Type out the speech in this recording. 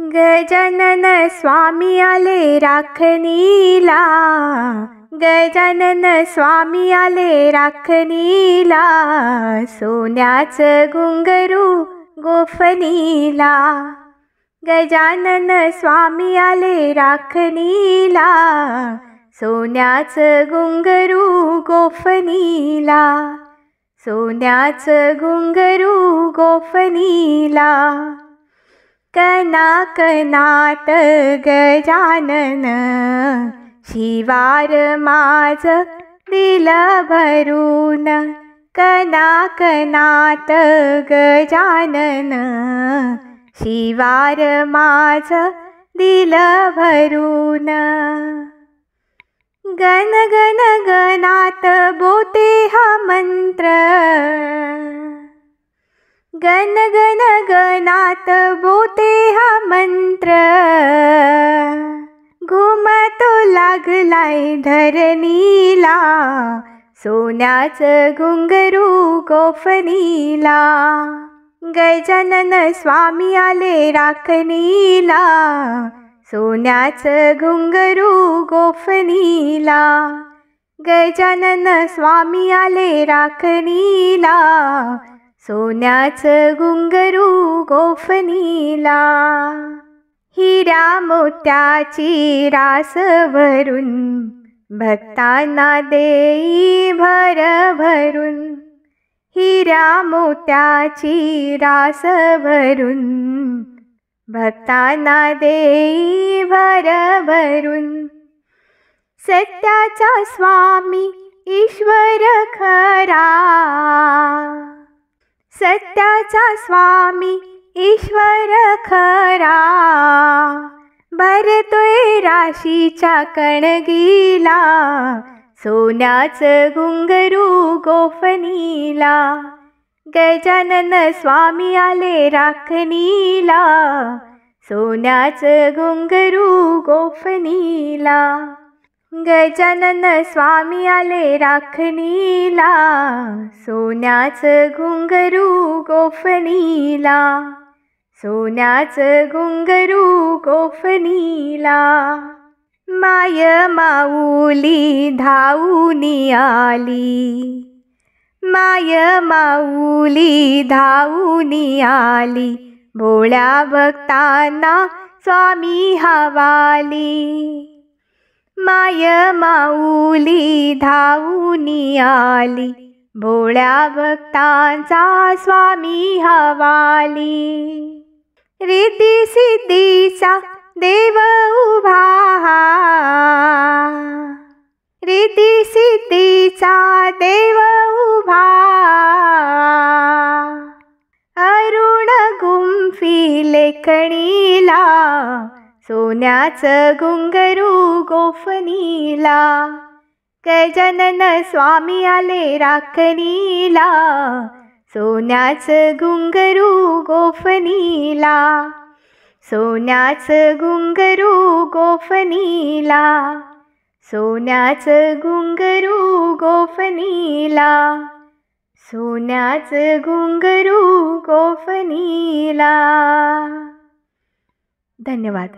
गजानन स्वामी आले राखणीला, गजानन स्वामी आले राखणीला, सोन्याचं घुंगरू गोफणीला. गजानन स्वामी आले राखणीला, सोन्याचं घुंगरू गोफणीला, सोन्याचं घुंगरू गोफणीला. कणाकणात गजानन, शिवार माझं दिलं भरून. कणाकणात गजानन, शिवार माझं दिलं भरून. गण गण गणात बोते हा मंत्र, गण गण गणात बोते हा मंत्र. घुमतो लागलाय धरणीला, सोन्याचं घुंगरू गोफणीला. गजानन स्वामी आले राखणीला, सोन्याचं घुंगरू गोफणीला. गजानन स्वामी आले राखणीला, सोन्याचं घुंगरू गोफणीला. हिरा मोत्याची रास भरून, भक्तांना देई भरभरून. हिरा मोत्याची रास भरून, भक्तांना देई भरभरून. सत्याचा स्वामी ईश्वर खरा, सत्याचा स्वामी ईश्वर खरा. भरतोय राशीच्या कणगीला, सोन्याचं घुंगरू गोफणीला. गजानन स्वामी आले राखणीला, सोन्याचं घुंगरू गोफणीला. गजानन स्वामी आले राखणीला, सोन्याचं घुंगरू गोफणीला, सोन्याचं घुंगरू गोफणीला. माय माऊली धावूनी आली, माय माऊली धावूनी आली. भोळ्या भक्तांना स्वामी हवाली. माय माऊली धावूनी आली, भोळ्या भक्तांचा स्वामी हवाली. रिद्धी सिद्धीचा देव उभा, रिद्धी सिद्धीचा देव उभा. अरुण गुंफी लेखणीला, सोन्याचं घुंगरू गोफणीला. गजानन स्वामी आले राखणीला, सोन्याचं घुंगरू गोफणीला, सोन्याचं घुंगरू गोफणीला, सोन्याचं घुंगरू गोफणीला, सोन्याचं घुंगरू गोफणीला. धन्यवाद.